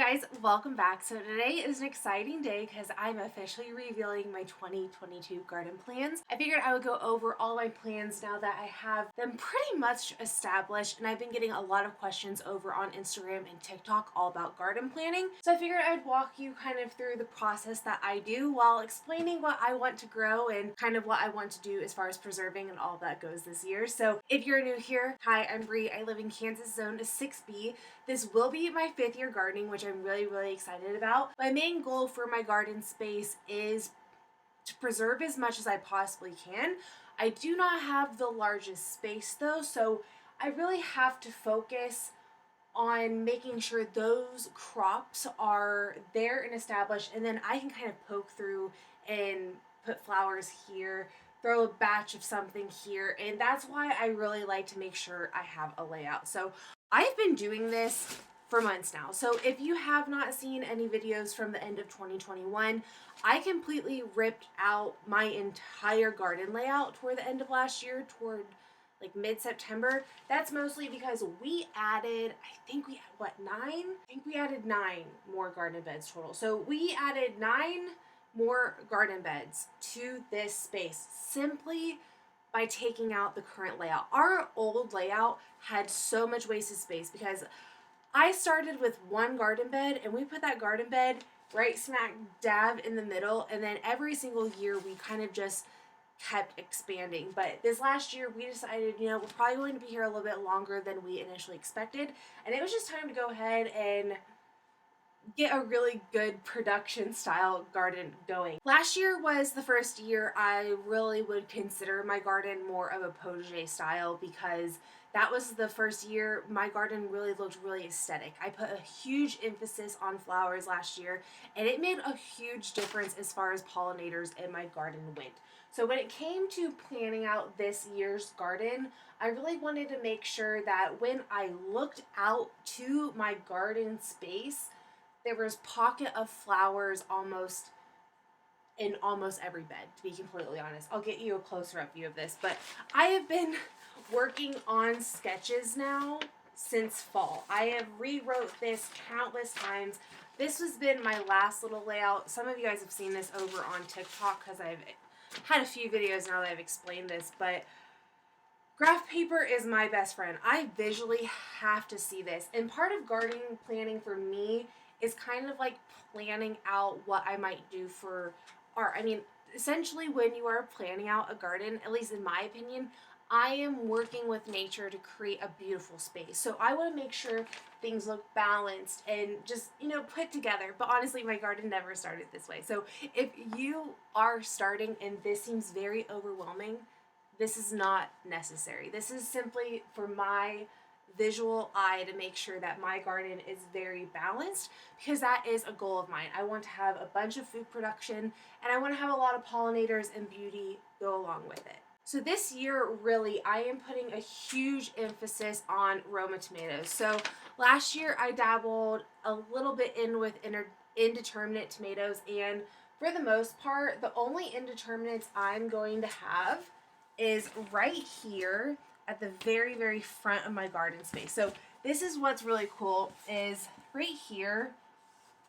guys, welcome back. So today is an exciting day because I'm officially revealing my 2022 garden plans. I figured I would go over all my plans now that I have them pretty much established, and I've been getting a lot of questions over on Instagram and TikTok all about garden planning. So I figured I'd walk you kind of through the process that I do while explaining what I want to grow and kind of what I want to do as far as preserving and all that goes this year. So if you're new here, hi, I'm Bree. I live in Kansas Zone 6B. This will be my 5th year gardening, which I'm really excited about. My main goal for my garden space is to preserve as much as I possibly can. I do not have the largest space though, so I really have to focus on making sure those crops are there and established, and then I can kind of poke through and put flowers here, throw a batch of something here, and that's why I really like to make sure I have a layout. So I've been doing this for months now. So if you have not seen any videos from the end of 2021, I completely ripped out my entire garden layout toward the end of last year, toward like mid-September. That's mostly because we added, I think we had what, 9? I think we added 9 more garden beds total. So we added 9 more garden beds to this space simply by taking out the current layout. Our old layout had so much wasted space because I started with one garden bed and we put that garden bed right smack dab in the middle, and then every single year we kind of just kept expanding. But this last year we decided, we're probably going to be here a little bit longer than we initially expected, and it was just time to go ahead and get a really good production style garden going. Last year was the first year I really would consider my garden more of a potager style, because that was the first year my garden really looked really aesthetic. I put a huge emphasis on flowers last year, and it made a huge difference as far as pollinators in my garden went. So when it came to planning out this year's garden, I really wanted to make sure that when I looked out to my garden space, there was pocket of flowers almost in almost every bed, to be completely honest. I'll get you a closer up view of this, but I have been working on sketches now since fall. I have rewrote this countless times. This has been my last little layout. Some of you guys have seen this over on TikTok because I've had a few videos now that I've explained this, but graph paper is my best friend. I visually have to see this. And part of gardening planning for me is kind of like planning out what I might do for art. I mean, essentially when you are planning out a garden, at least in my opinion, I am working with nature to create a beautiful space. So I want to make sure things look balanced and just, put together. But honestly, my garden never started this way. So if you are starting and this seems very overwhelming, this is not necessary. This is simply for my visual eye to make sure that my garden is very balanced, because that is a goal of mine. I want to have a bunch of food production, and I want to have a lot of pollinators and beauty go along with it. So this year, really, I am putting a huge emphasis on Roma tomatoes. So last year I dabbled a little bit in with indeterminate tomatoes, and for the most part, the only indeterminates I'm going to have is right here at the very front of my garden space. So this is what's really cool, is right here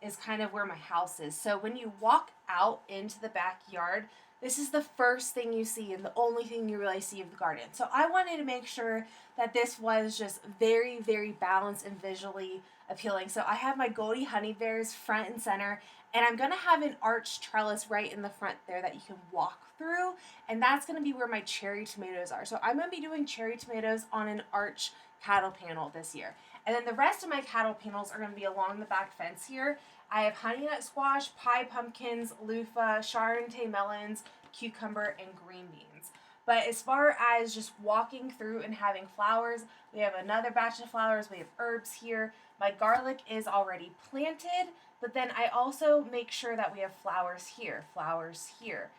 is kind of where my house is. So when you walk out into the backyard, this is the first thing you see and the only thing you really see of the garden. So I wanted to make sure that this was just very balanced and visually appealing. So I have my Goldie honey bears front and center, and I'm going to have an arched trellis right in the front there that you can walk through, and that's going to be where my cherry tomatoes are. So I'm going to be doing cherry tomatoes on an arch cattle panel this year. And then the rest of my cattle panels are going to be along the back fence here. I have honey nut squash, pie pumpkins, loofah, Charente melons, cucumber, and green beans. But as far as just walking through and having flowers, we have another batch of flowers. We have herbs here. My garlic is already planted, but then I also make sure that we have flowers here, flowers here.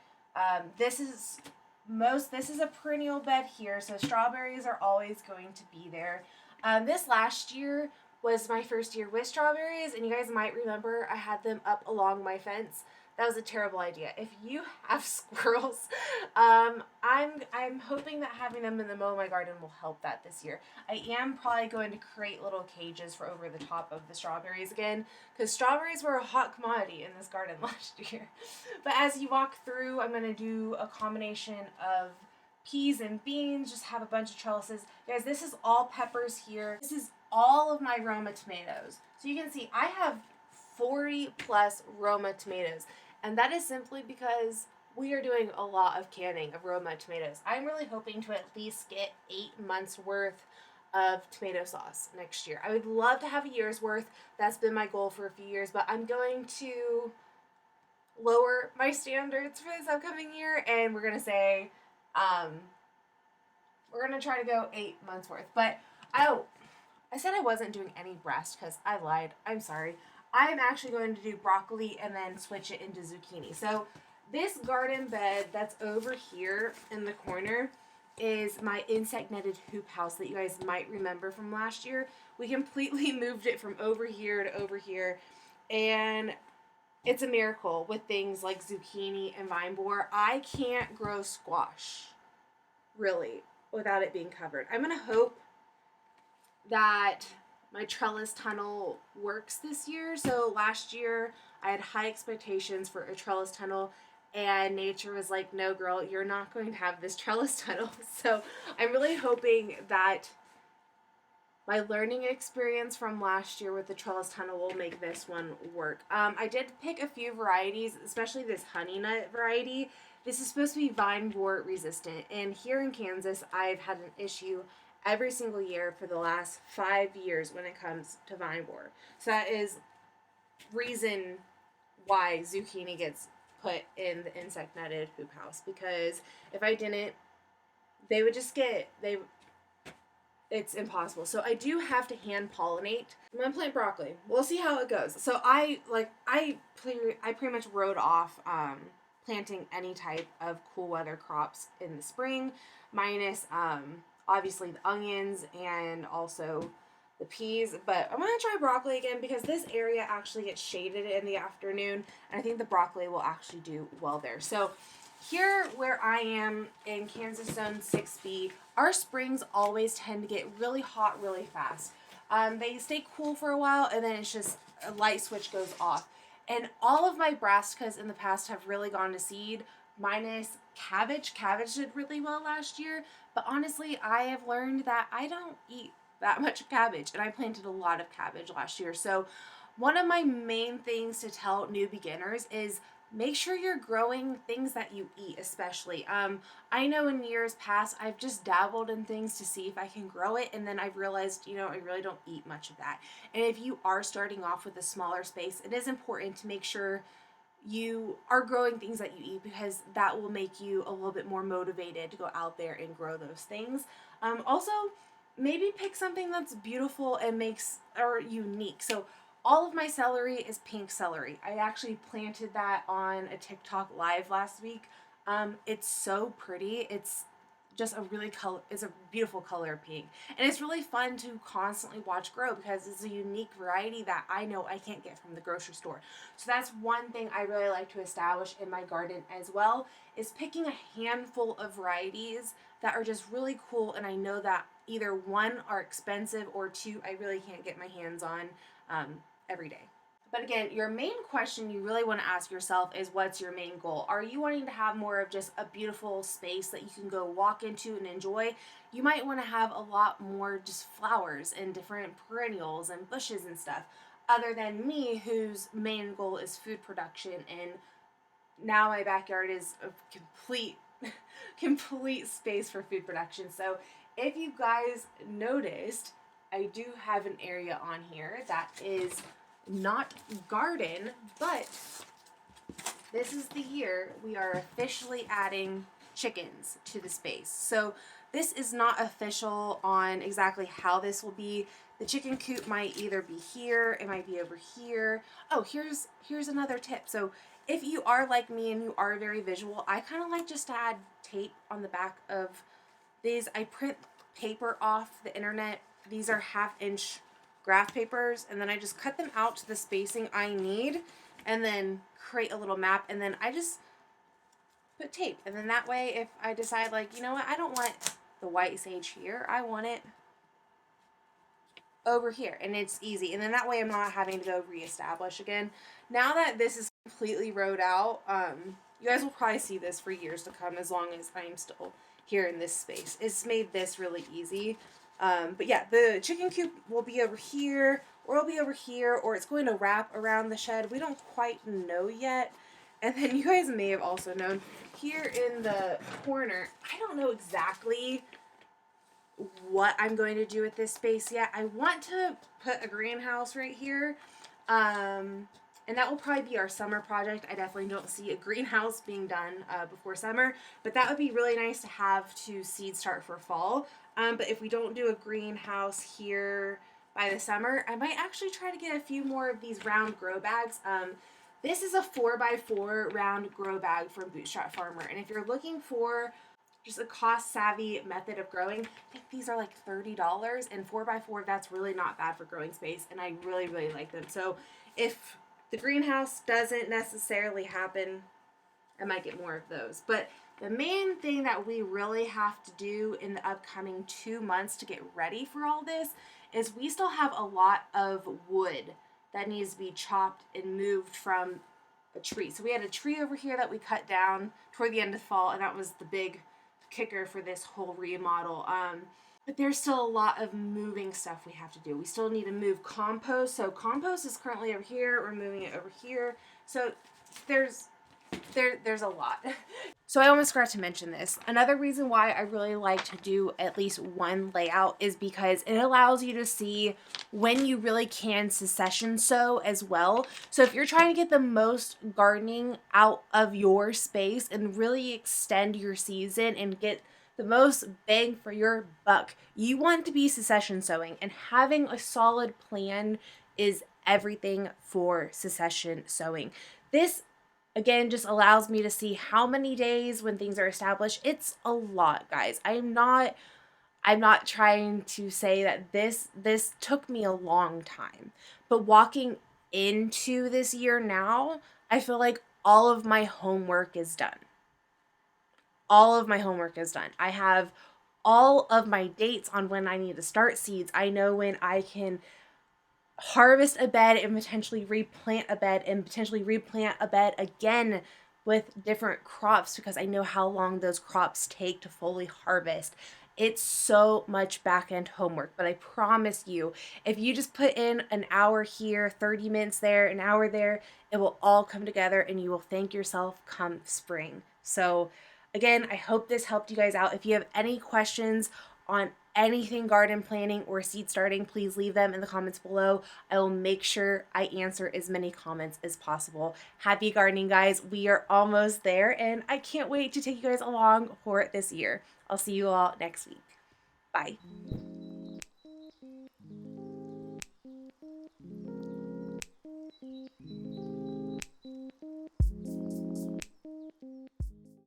This is a perennial bed here, so strawberries are always going to be there. This last year was my first year with strawberries, and you guys might remember I had them up along my fence. that was a terrible idea. If you have squirrels, I'm hoping that having them in the middle of my garden will help that this year. I am probably going to create little cages for over the top of the strawberries again, because strawberries were a hot commodity in this garden last year. But as you walk through, I'm going to do a combination of peas and beans, just have a bunch of trellises. Guys, this is all peppers here. This is all of my Roma tomatoes. So you can see I have 40 plus Roma tomatoes. And that is simply because we are doing a lot of canning of Roma tomatoes. I'm really hoping to at least get 8 months worth of tomato sauce next year. I would love to have a year's worth. That's been my goal for a few years, but I'm going to lower my standards for this upcoming year, and we're gonna say we're gonna try to go 8 months worth. But I said I wasn't doing any breast because I lied. I'm sorry. I'm actually going to do broccoli and then switch it into zucchini. So this garden bed that's over here in the corner is my insect netted hoop house that you guys might remember from last year. We completely moved it from over here to over here, and it's a miracle with things like zucchini and vine borer. I can't grow squash, really, without it being covered. I'm going to hope that my trellis tunnel works this year. So last year I had high expectations for a trellis tunnel, and nature was like, no girl, you're not going to have this trellis tunnel. So I'm really hoping that my learning experience from last year with the trellis tunnel will make this one work. I did pick a few varieties, especially this honey nut variety. This is supposed to be vine borer resistant, and here in Kansas I've had an issue every single year for the last 5 years when it comes to vine borer. So that is reason why zucchini gets put in the insect netted hoop house, because if I didn't, they would just it's impossible. So I do have to hand pollinate. I'm gonna plant broccoli. We'll see how it goes. So I pretty much wrote off planting any type of cool weather crops in the spring, minus obviously the onions and also the peas. But I'm gonna try broccoli again because this area actually gets shaded in the afternoon, and I think the broccoli will actually do well there. So here where I am in Kansas Zone 6B, our springs always tend to get really hot really fast. They stay cool for a while, and then it's just a light switch goes off. And all of my brassicas in the past have really gone to seed, minus cabbage. Cabbage did really well last year, but honestly, I have learned that I don't eat that much cabbage, and I planted a lot of cabbage last year. So one of my main things to tell new beginners is make sure you're growing things that you eat, especially. I know in years past, I've just dabbled in things to see if I can grow it, and then I've realized, I really don't eat much of that. And if you are starting off with a smaller space, it is important to make sure you are growing things that you eat, because that will make you a little bit more motivated to go out there and grow those things. Also, maybe pick something that's beautiful and unique. So all of my celery is pink celery. I actually planted that on a TikTok live last week. It's so pretty. It's just it's a beautiful color of pink. And it's really fun to constantly watch grow because it's a unique variety that I know I can't get from the grocery store. So that's one thing I really like to establish in my garden as well, is picking a handful of varieties that are just really cool, and I know that either one are expensive or two I really can't get my hands on every day. But again, your main question you really want to ask yourself is, what's your main goal? Are you wanting to have more of just a beautiful space that you can go walk into and enjoy? You might want to have a lot more just flowers and different perennials and bushes and stuff, other than me, whose main goal is food production, and now my backyard is a complete space for food production. So if you guys noticed, I do have an area on here that is not garden, but this is the year we are officially adding chickens to the space. So this is not official on exactly how this will be. The chicken coop might either be here, it might be over here. Oh, here's another tip. So if you are like me and you are very visual, I kind of like just to add tape on the back of these. I print paper off the internet. These are 1/2 inch graph papers, and then I just cut them out to the spacing I need, and then create a little map, and then I just put tape, and then that way if I decide like, you know what, I don't want the white sage here, I want it over here, and it's easy, and then that way I'm not having to go reestablish again. Now that this is completely rowed out, you guys will probably see this for years to come as long as I'm still here in this space. It's made this really easy. But yeah, the chicken coop will be over here, or it'll be over here, or it's going to wrap around the shed. We don't quite know yet. And then you guys may have also known here in the corner, I don't know exactly what I'm going to do with this space yet. I want to put a greenhouse right here. And that will probably be our summer project. I definitely don't see a greenhouse being done before summer, but that would be really nice to have to seed start for fall. But if we don't do a greenhouse here by the summer, I might actually try to get a few more of these round grow bags. This is a 4x4 round grow bag from Bootstrap Farmer. And if you're looking for just a cost-savvy method of growing, I think these are like $30. And 4x4, that's really not bad for growing space. And I really, really like them. So if the greenhouse doesn't necessarily happen, I might get more of those. But the main thing that we really have to do in the upcoming 2 months to get ready for all this is we still have a lot of wood that needs to be chopped and moved from a tree. So we had a tree over here that we cut down toward the end of fall, and that was the big kicker for this whole remodel. But there's still a lot of moving stuff we have to do. We still need to move compost. So compost is currently over here. We're moving it over here. So there's a lot. So I almost forgot to mention this. Another reason why I really like to do at least one layout is because it allows you to see when you really can succession sow as well. So if you're trying to get the most gardening out of your space and really extend your season and get the most bang for your buck, you want to be succession sowing, and having a solid plan is everything for succession sowing. This again just allows me to see how many days when things are established. It's a lot, guys. I'm not trying to say that this took me a long time, but walking into this year now, I feel like all of my homework is done. All of my homework is done. I have all of my dates on when I need to start seeds. I know when I can harvest a bed and potentially replant a bed and potentially replant a bed again with different crops, because I know how long those crops take to fully harvest. It's so much back-end homework, but I promise you, if you just put in an hour here, 30 minutes there, an hour there, it will all come together and you will thank yourself come spring. So again, I hope this helped you guys out. If you have any questions on anything garden planning or seed starting, please leave them in the comments below. I will make sure I answer as many comments as possible. Happy gardening, guys. We are almost there, and I can't wait to take you guys along for it this year. I'll see you all next week. Bye.